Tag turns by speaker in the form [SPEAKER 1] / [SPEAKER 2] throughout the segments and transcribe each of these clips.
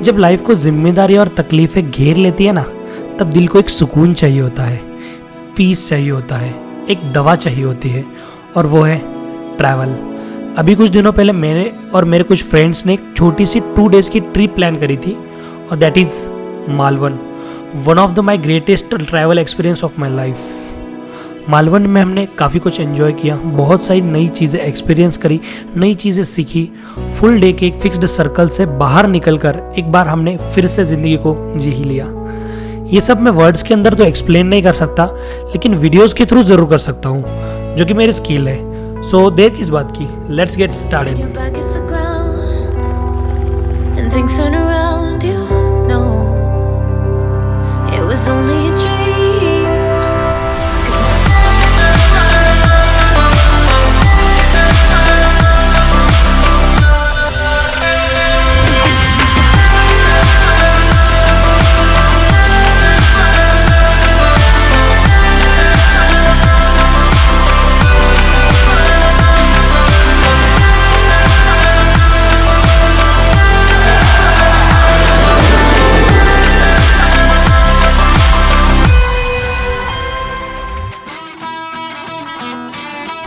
[SPEAKER 1] जब लाइफ को जिम्मेदारी और तकलीफें घेर लेती है ना, तब दिल को एक सुकून चाहिए होता है, पीस चाहिए होता है, एक दवा चाहिए होती है, और वो है ट्रैवल। अभी कुछ दिनों पहले मेरे और मेरे कुछ फ्रेंड्स ने एक छोटी सी 2 डेज़ की ट्रिप प्लान करी थी, और that is Malvan. One of the my greatest travel experience of my life. Malvan में हमने काफ़ी कुछ एंजॉय किया, बहुत सारी नई चीज़ें एक्सपीरियंस करी, नई चीज़ें सीखी। फुल डे के एक फिक्स्ड सर्कल से बाहर निकलकर एक बार हमने फिर से ज़िंदगी को जी ही लिया। ये सब मैं वर्ड्स के अंदर तो एक्सप्लेन नहीं कर सकता, लेकिन वीडियोस के थ्रू ज़रूर कर सकता हूँ, जो कि मेरी स्किल है। सो देर किस बात की, लेट्स गेट स्टार्टेड।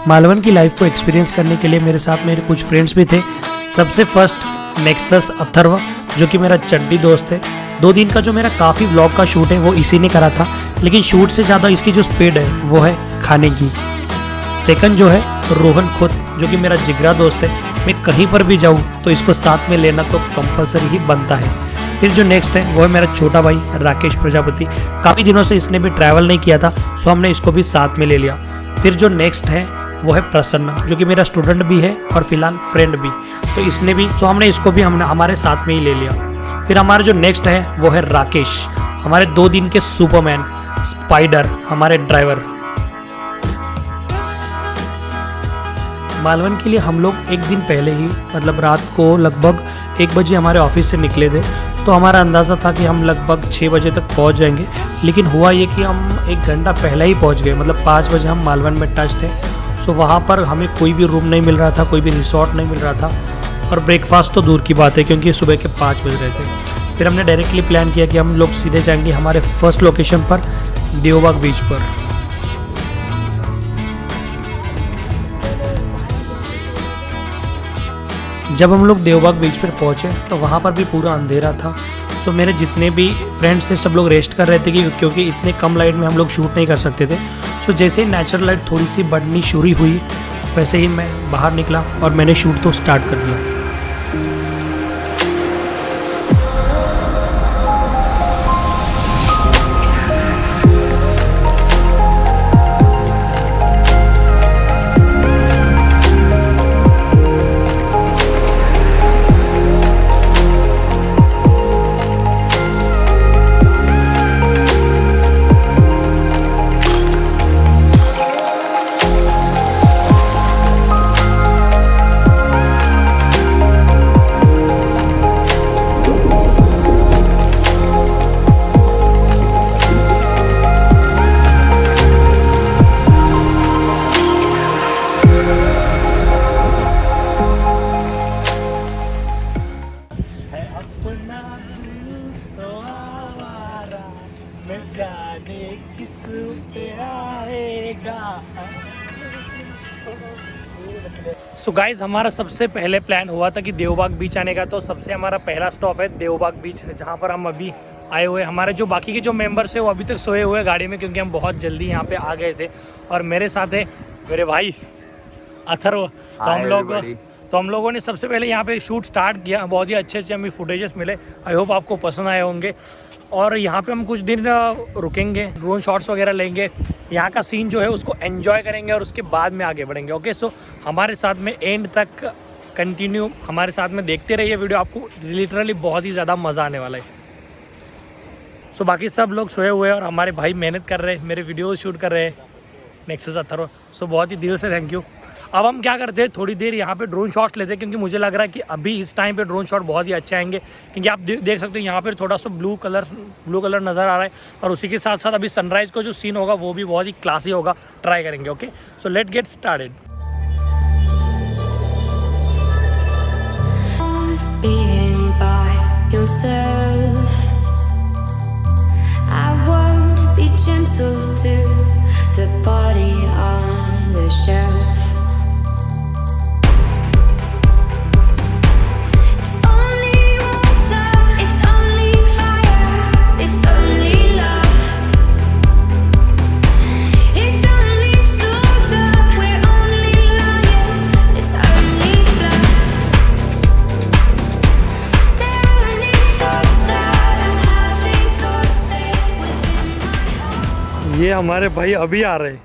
[SPEAKER 1] मालवन की लाइफ को एक्सपीरियंस करने के लिए मेरे साथ मेरे कुछ फ्रेंड्स भी थे। सबसे फर्स्ट नेक्सस अथर्व, जो कि मेरा चड्डी दोस्त है। 2 दिन का जो मेरा काफ़ी व्लॉग का शूट है वो इसी ने करा था, लेकिन शूट से ज़्यादा इसकी जो स्पीड है वो है खाने की। सेकंड जो है रोहन खुद, जो कि मेरा जिगरा दोस्त है। मैं कहीं पर भी जाऊँ तो इसको साथ में लेना तो कंपलसरी ही बनता है। फिर जो नेक्स्ट है वो है मेरा छोटा भाई राकेश प्रजापति। काफ़ी दिनों से इसने भी ट्रैवल नहीं किया था, सो हमने इसको भी साथ में ले लिया। फिर जो नेक्स्ट है वो है प्रसन्न, जो कि मेरा स्टूडेंट भी है और फिलहाल फ्रेंड भी, तो इसने भी, तो हमने इसको भी हमारे साथ में ही ले लिया। फिर हमारा जो नेक्स्ट है वो है राकेश, हमारे 2 दिन के सुपरमैन, स्पाइडर, हमारे ड्राइवर। मालवन के लिए हम लोग एक दिन पहले ही, मतलब रात को लगभग 1 बजे हमारे ऑफिस से निकले थे, तो हमारा अंदाज़ा था कि हम लगभग 6 बजे तक पहुंच जाएंगे। लेकिन हुआ ये कि हम 1 घंटा पहले ही पहुंच गए, मतलब 5 बजे हम मालवन में टच थे। सो वहाँ पर हमें कोई भी रूम नहीं मिल रहा था, कोई भी रिसोर्ट नहीं मिल रहा था, और ब्रेकफास्ट तो दूर की बात है क्योंकि सुबह के 5 बज रहे थे। फिर हमने डायरेक्टली प्लान किया कि हम लोग सीधे जाएंगे हमारे फर्स्ट लोकेशन पर, देवबाग बीच पर। जब हम लोग देवबाग बीच पर पहुँचे तो वहाँ पर भी पूरा अंधेरा था। सो मेरे जितने भी फ्रेंड्स थे सब लोग रेस्ट कर रहे थे क्योंकि इतने कम लाइट में हम लोग शूट नहीं कर सकते थे। सो जैसे ही नेचुरल लाइट थोड़ी सी बढ़नी शुरू हुई, वैसे ही मैं बाहर निकला और मैंने शूट तो स्टार्ट कर दिया। सो गाइज, हमारा सबसे पहले प्लान हुआ था कि देवबाग बीच आने का, तो सबसे हमारा पहला स्टॉप है देवबाग बीच, जहाँ पर हम अभी आए हुए। हमारे जो बाकी के जो मेंबर्स है वो अभी तक सोए हुए गाड़ी में, क्योंकि हम बहुत जल्दी यहाँ पे आ गए थे। और मेरे साथ है मेरे भाई अथर्व। तो हम लोगों ने सबसे पहले यहाँ पे शूट स्टार्ट किया। बहुत ही अच्छे से हमें फुटेजेस मिले, आई होप आपको पसंद आए होंगे। और यहाँ पे हम कुछ दिन रुकेंगे, ड्रोन शॉट्स वगैरह लेंगे, यहाँ का सीन जो है उसको एंजॉय करेंगे और उसके बाद में आगे बढ़ेंगे। ओके, सो हमारे साथ में एंड तक कंटिन्यू हमारे साथ में देखते रहिए वीडियो, आपको लिटरली बहुत ही ज़्यादा मज़ा आने वाला है। सो बाकी सब लोग सोए हुए हैं और हमारे भाई मेहनत कर रहे हैं, मेरे वीडियो शूट कर रहे हैं, नेक्सस अथर्व। सो बहुत ही दिल से थैंक यू। अब हम क्या करते हैं, थोड़ी देर यहाँ पे ड्रोन शॉट्स लेते हैं, क्योंकि मुझे लग रहा है कि अभी इस टाइम पे ड्रोन शॉट बहुत ही अच्छे आएंगे। क्योंकि आप देख सकते हो यहाँ पे थोड़ा सा ब्लू कलर नज़र आ रहा है, और उसी के साथ साथ अभी सनराइज़ का जो सीन होगा वो भी बहुत ही क्लासी होगा। ट्राई करेंगे। Okay, so let get started.
[SPEAKER 2] Being by yourself. I won't be gentle to the body on the shelf. It's only water, it's only fire, it's only love. It's only slaughter, we're only liars, it's only blood. There are only thoughts that I'm having, so it's safe within my heart.
[SPEAKER 1] ये हमारे भाई अभी आ रहे,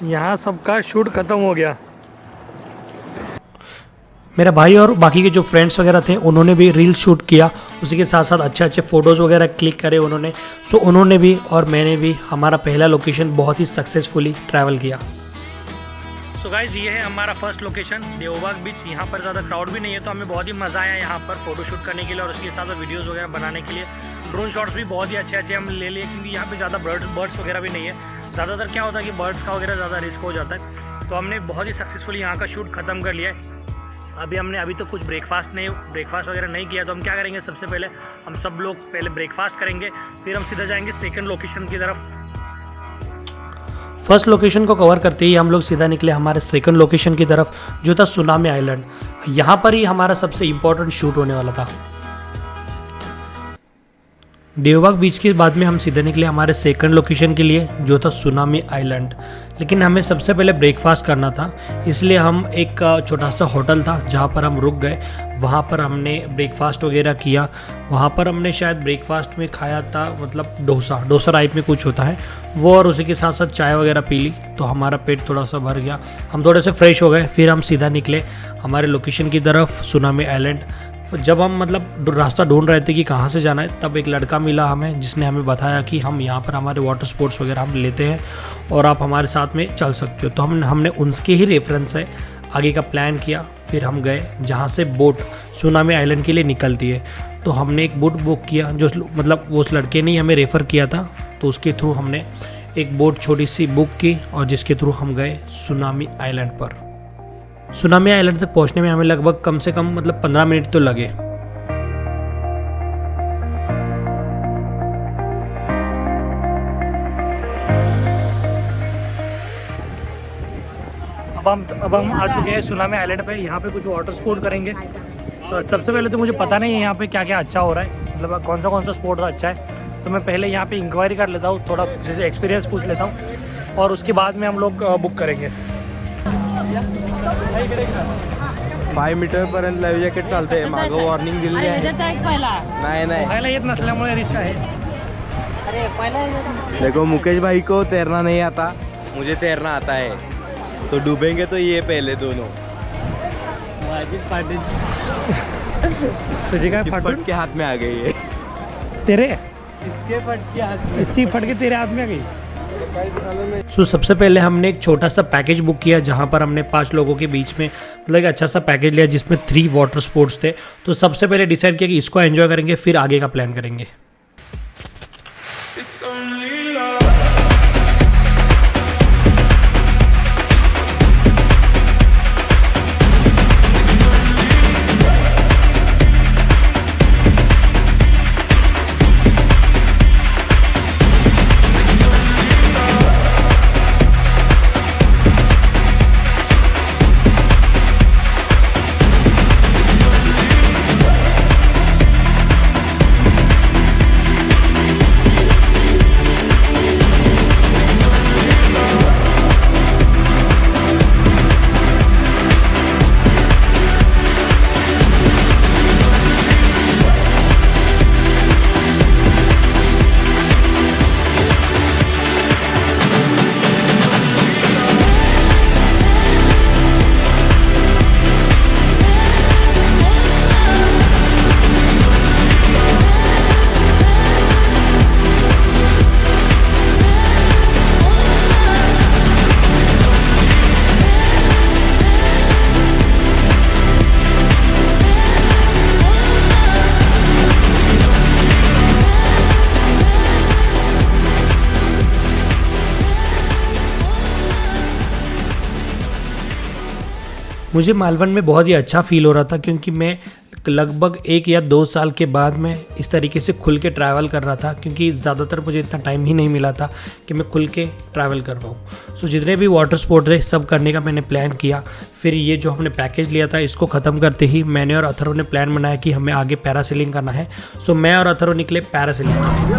[SPEAKER 1] यहाँ सबका shoot ख़त्म हो गया। मेरा भाई और बाकी के जो फ्रेंड्स वगैरह थे उन्होंने भी रील शूट किया, उसी के साथ साथ अच्छे अच्छे फ़ोटोज़ वगैरह क्लिक करे उन्होंने। सो उन्होंने भी और मैंने भी हमारा पहला लोकेशन बहुत ही सक्सेसफुली ट्रैवल किया। सो गाइज ये है हमारा फर्स्ट लोकेशन देवबाग बीच। यहाँ पर ज़्यादा क्राउड भी नहीं है तो हमें बहुत ही मज़ा आया यहाँ पर फ़ोटो शूट करने के लिए और उसके साथ वीडियोस वगैरह बनाने के लिए। ड्रोन शॉट्स भी बहुत ही अच्छे अच्छे हम ले लिए क्योंकि यहाँ पे ज़्यादा बर्ड्स वगैरह भी नहीं है। ज़्यादातर क्या होता है कि बर्ड्स का वगैरह ज़्यादा रिस्क हो जाता है। तो हमने बहुत ही सक्सेसफुली यहाँ का शूट ख़त्म कर लिया है। अभी तो कुछ ब्रेकफास्ट वगैरह नहीं किया, तो हम क्या करेंगे, सबसे पहले हम सब लोग पहले ब्रेकफास्ट करेंगे, फिर हम सीधा जाएंगे सेकंड लोकेशन की तरफ। फर्स्ट लोकेशन को कवर करते ही हम लोग सीधा निकले हमारे सेकंड लोकेशन की तरफ, जो था सुनामी आइलैंड। यहाँ पर ही हमारा सबसे इम्पोर्टेंट शूट होने वाला था। देवबाग बीच के बाद में हम सीधे निकले हमारे सेकंड लोकेशन के लिए, जो था सुनामी आइलैंड। लेकिन हमें सबसे पहले ब्रेकफास्ट करना था, इसलिए हम एक छोटा सा होटल था जहाँ पर हम रुक गए, वहाँ पर हमने ब्रेकफास्ट वगैरह किया। वहाँ पर हमने शायद ब्रेकफास्ट में खाया था मतलब डोसा टाइप में कुछ होता है वो, और उसी के साथ साथ चाय वगैरह पी ली, तो हमारा पेट थोड़ा सा भर गया। हम थोड़े से फ्रेश हो गए, फिर हम सीधा निकले हमारे लोकेशन की तरफ, सुनामी आइलैंड। जब हम मतलब रास्ता ढूंढ रहे थे कि कहाँ से जाना है, तब एक लड़का मिला हमें जिसने हमें बताया कि हम यहाँ पर हमारे वाटर स्पोर्ट्स वगैरह हम लेते हैं और आप हमारे साथ में चल सकते हो। तो हमने उनके ही रेफरेंस से आगे का प्लान किया। फिर हम गए जहाँ से बोट सुनामी आइलैंड के लिए निकलती है, तो हमने एक बोट बुक किया, जो मतलब वो उस लड़के ने ही हमें रेफ़र किया था, तो उसके थ्रू हमने एक बोट छोटी सी बुक की और जिसके थ्रू हम गए सुनामी आइलैंड पर। सुनामी आइलैंड तक पहुंचने में हमें लगभग कम से कम मतलब 15 मिनट तो लगे। अब हम आ चुके हैं सुनामी आइलैंड पे। यहाँ पे कुछ वाटर स्पोर्ट करेंगे। तो सबसे पहले तो मुझे पता नहीं है यहाँ पे क्या क्या अच्छा हो रहा है, मतलब कौन सा स्पोर्ट अच्छा है, तो मैं पहले यहाँ पे इंक्वायरी कर लेता हूँ, थोड़ा जैसे एक्सपीरियंस पूछ लेता हूँ और उसके बाद में हम लोग बुक करेंगे।
[SPEAKER 3] 5 मीटरपर्यंत लाईव्ह जॅकेट चालते, मागं वॉर्निंग दिली आहे। नाही
[SPEAKER 1] येत नसल्यामुळे रिस्क आहे।
[SPEAKER 3] देखो मुकेश भाई को तैरना नहीं आता, मुझे तैरना आता है, तो डूबेंगे तो ये पहले दोनों।
[SPEAKER 1] तुझे क्या
[SPEAKER 3] फट के हाथ में आ गई है,
[SPEAKER 1] तेरे
[SPEAKER 3] इसके फट के हाथ में,
[SPEAKER 1] इसकी फट के तेरे हाथ में आ गई। सबसे पहले हमने एक छोटा सा पैकेज बुक किया जहाँ पर हमने 5 लोगों के बीच में मतलब एक अच्छा सा पैकेज लिया जिसमें 3 वाटर स्पोर्ट्स थे। तो सबसे पहले डिसाइड किया कि इसको एंजॉय करेंगे, फिर आगे का प्लान करेंगे। मुझे मालवण में बहुत ही अच्छा फील हो रहा था क्योंकि मैं लगभग 1 या 2 साल के बाद मैं इस तरीके से खुल के ट्रैवल कर रहा था, क्योंकि ज़्यादातर मुझे इतना टाइम ही नहीं मिला था कि मैं खुल के ट्रैवल कर पाऊँ। सो जितने भी वाटर स्पोर्ट थे सब करने का मैंने प्लान किया। फिर ये जो हमने पैकेज लिया था इसको ख़त्म करते ही मैंने और अथर्व ने प्लान बनाया कि हमें आगे पैरासेलिंग करना है। सो मैं और अथर्व निकले पैरासेलिंग करने।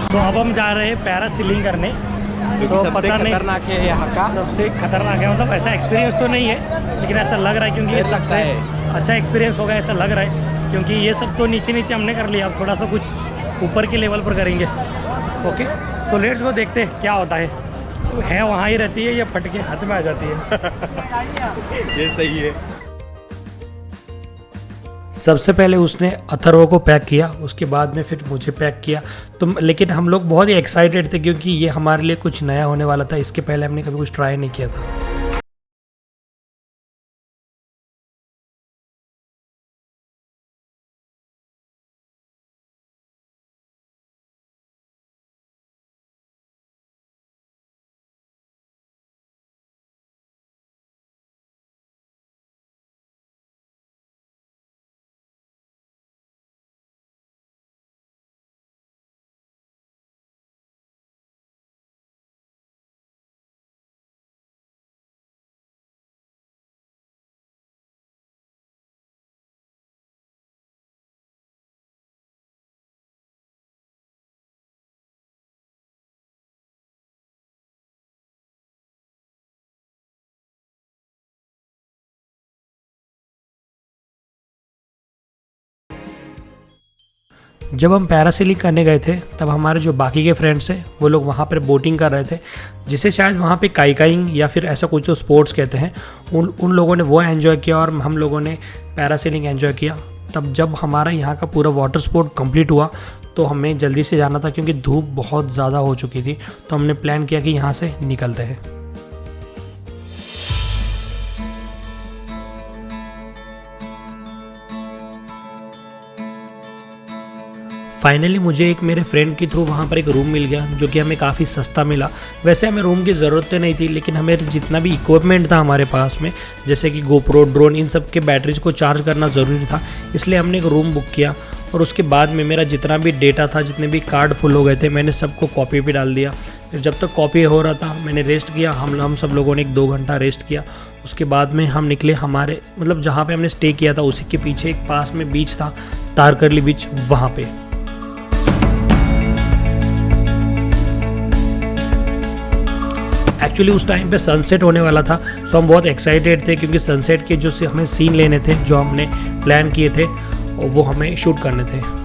[SPEAKER 1] तो अब हम जा रहे हैं पैरासेलिंग करने। तो पता नहीं,
[SPEAKER 3] खतरनाक है यहाँ का,
[SPEAKER 1] सबसे खतरनाक है, मतलब ऐसा एक्सपीरियंस तो नहीं है लेकिन ऐसा लग रहा है, क्योंकि ये सबसे अच्छा एक्सपीरियंस होगा ऐसा लग रहा है, क्योंकि ये सब तो नीचे नीचे हमने कर लिया, अब थोड़ा सा कुछ ऊपर के लेवल पर करेंगे। ओके, सो लेट्स गो, देखते हैं क्या होता है वहाँ ही रहती है या फट के हाथ में आ जाती है।
[SPEAKER 3] ये सही है।
[SPEAKER 1] सबसे पहले उसने अथर्व को पैक किया, उसके बाद में फिर मुझे पैक किया। तो लेकिन हम लोग बहुत ही एक्साइटेड थे क्योंकि ये हमारे लिए कुछ नया होने वाला था, इसके पहले हमने कभी कुछ ट्राई नहीं किया था। जब हम पैरासेलिंग करने गए थे तब हमारे जो बाकी के फ्रेंड्स हैं वो लोग वहाँ पर बोटिंग कर रहे थे, जिसे शायद वहाँ पे काइकाइंग या फिर ऐसा कुछ जो स्पोर्ट्स कहते हैं, उन लोगों ने वो एंजॉय किया और हम लोगों ने पैरासेलिंग एंजॉय किया। तब जब हमारा यहाँ का पूरा वाटर स्पोर्ट कंप्लीट हुआ तो हमें जल्दी से जाना था क्योंकि धूप बहुत ज़्यादा हो चुकी थी। तो हमने प्लान किया कि यहाँ से निकलते हैं। फाइनली मुझे एक मेरे फ्रेंड के थ्रू वहाँ पर एक रूम मिल गया जो कि हमें काफ़ी सस्ता मिला। वैसे हमें रूम की ज़रूरत तो नहीं थी, लेकिन हमें जितना भी इक्विपमेंट था हमारे पास में, जैसे कि गोप्रो, ड्रोन, इन सब के बैटरीज को चार्ज करना ज़रूरी था, इसलिए हमने एक रूम बुक किया। और उसके बाद में मेरा जितना भी डेटा था, जितने भी कार्ड फुल हो गए थे, मैंने सबको कॉपी पे डाल दिया। फिर जब तक कॉपी हो रहा था मैंने रेस्ट किया, हम सब लोगों ने 1-2 घंटा रेस्ट किया। उसके बाद में हम निकले हमारे मतलब जहाँ पे हमने स्टे किया था उसी के पीछे एक पास में बीच था, तारकरली बीच, वहाँ पे। एक्चुअली उस टाइम पे सनसेट होने वाला था, सो हम बहुत एक्साइटेड थे क्योंकि सनसेट के जो हमें सीन लेने थे, जो हमने प्लान किए थे, वो हमें शूट करने थे।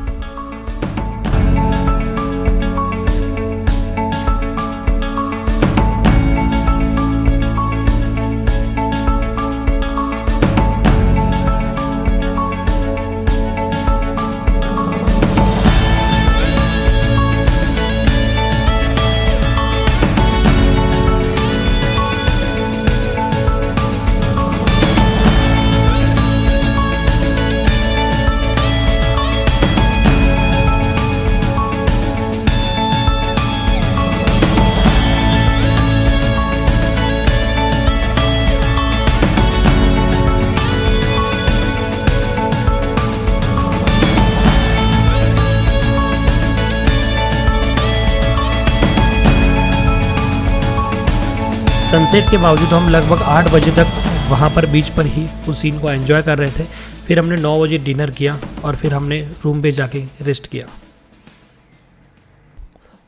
[SPEAKER 1] सनसेट के बावजूद हम लगभग 8 बजे तक वहाँ पर बीच पर ही उस सीन को एंजॉय कर रहे थे। फिर हमने 9 बजे डिनर किया और फिर हमने रूम पे जाके रेस्ट किया।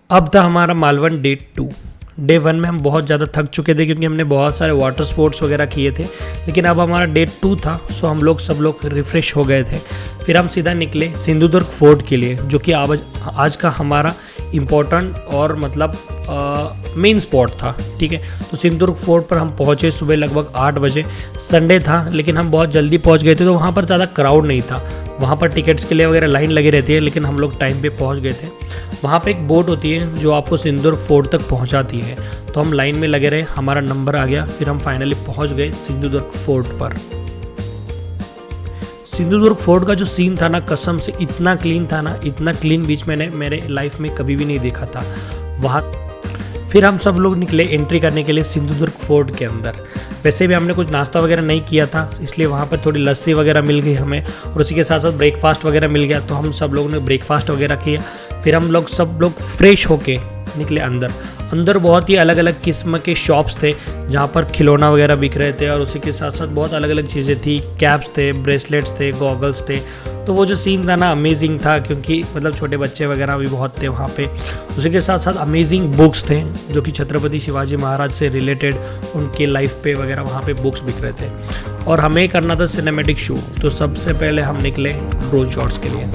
[SPEAKER 1] अब था हमारा मालवन डे 2। डे 1 में हम बहुत ज़्यादा थक चुके थे क्योंकि हमने बहुत सारे वाटर स्पोर्ट्स वगैरह किए थे, लेकिन अब हमारा डे 2 था, सो हम लोग सब लोग रिफ़्रेश हो गए थे। फिर हम सीधा निकले सिंधुदुर्ग फोर्ट के लिए, जो कि आज का हमारा इम्पोर्टेंट और मतलब मेन स्पॉट था। ठीक है, तो सिंधुदुर्ग फोर्ट पर हम पहुँचे सुबह लगभग 8 बजे। संडे था लेकिन हम बहुत जल्दी पहुँच गए थे, तो वहाँ पर ज़्यादा क्राउड नहीं था। वहाँ पर टिकट्स के लिए वगैरह लाइन लगी रहती है, लेकिन हम लोग टाइम पे पहुँच गए थे। वहाँ पे एक बोट होती है जो आपको सिंधुदुर्ग फोर्ट तक पहुँचाती है, तो हम लाइन में लगे रहे, हमारा नंबर आ गया, फिर हम फाइनली पहुँच गए सिंधुदुर्ग फोर्ट पर। सिंधुदुर्ग फोर्ट का जो सीन था ना, कसम से इतना क्लीन था ना, इतना क्लीन बीच मैंने मेरे लाइफ में कभी भी नहीं देखा था वहाँ। फिर हम सब लोग निकले एंट्री करने के लिए सिंधुदुर्ग फोर्ट के अंदर। वैसे भी हमने कुछ नाश्ता वगैरह नहीं किया था, इसलिए वहाँ पर थोड़ी लस्सी वगैरह मिल गई हमें, और उसी के साथ साथ ब्रेकफास्ट वगैरह मिल गया। तो हम सब लोगों ने ब्रेकफास्ट वगैरह किया, फिर हम लोग सब लोग फ्रेश होके निकले अंदर बहुत ही अलग अलग किस्म के शॉप्स थे जहाँ पर खिलौना वगैरह बिक रहे थे, और उसी के साथ साथ बहुत अलग अलग चीज़ें थी, कैप्स थे, ब्रेसलेट्स थे, गॉगल्स थे। तो वो जो सीन था ना अमेजिंग था, क्योंकि मतलब छोटे बच्चे वगैरह भी बहुत थे वहाँ पे। उसी के साथ साथ अमेजिंग बुक्स थे जो कि छत्रपति शिवाजी महाराज से रिलेटेड उनके लाइफ पे वगैरह वहाँ पे बुक्स बिक रहे थे। और हमें करना था सिनेमैटिक शूट, तो सबसे पहले हम निकले ड्रोन शॉट्स के लिए।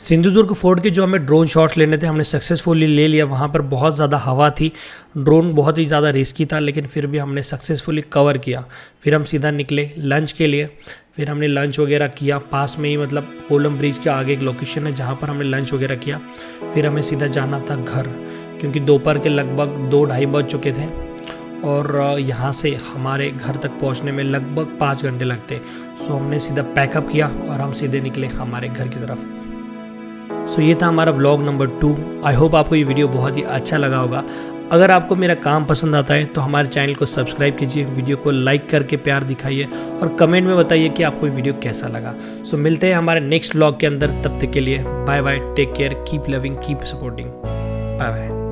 [SPEAKER 1] सिंधुदुर्ग फोर्ट के जो हमें ड्रोन शॉट्स लेने थे हमने सक्सेसफुली ले लिया। वहाँ पर बहुत ज़्यादा हवा थी, ड्रोन बहुत ही ज़्यादा रिस्की था, लेकिन फिर भी हमने सक्सेसफुली कवर किया। फिर हम सीधा निकले लंच के लिए। फिर हमने लंच वगैरह किया पास में ही, मतलब कोलम ब्रिज के आगे एक लोकेशन है जहाँ पर हमने लंच वगैरह किया। फिर हमें सीधा जाना था घर, क्योंकि दोपहर के लगभग 2-2:30 बज चुके थे, और यहाँ से हमारे घर तक पहुँचने में लगभग 5 घंटे लगते। सो हमने सीधा पैकअप किया और हम सीधे निकले हमारे घर की तरफ। सो ये था हमारा व्लॉग नंबर 2। आई होप आपको ये वीडियो बहुत ही अच्छा लगा होगा। अगर आपको मेरा काम पसंद आता है तो हमारे चैनल को सब्सक्राइब कीजिए, वीडियो को लाइक करके प्यार दिखाइए, और कमेंट में बताइए कि आपको ये वीडियो कैसा लगा। सो मिलते हैं हमारे नेक्स्ट व्लॉग के अंदर, तब तक के लिए bye bye, take care, keep loving, keep supporting, bye bye.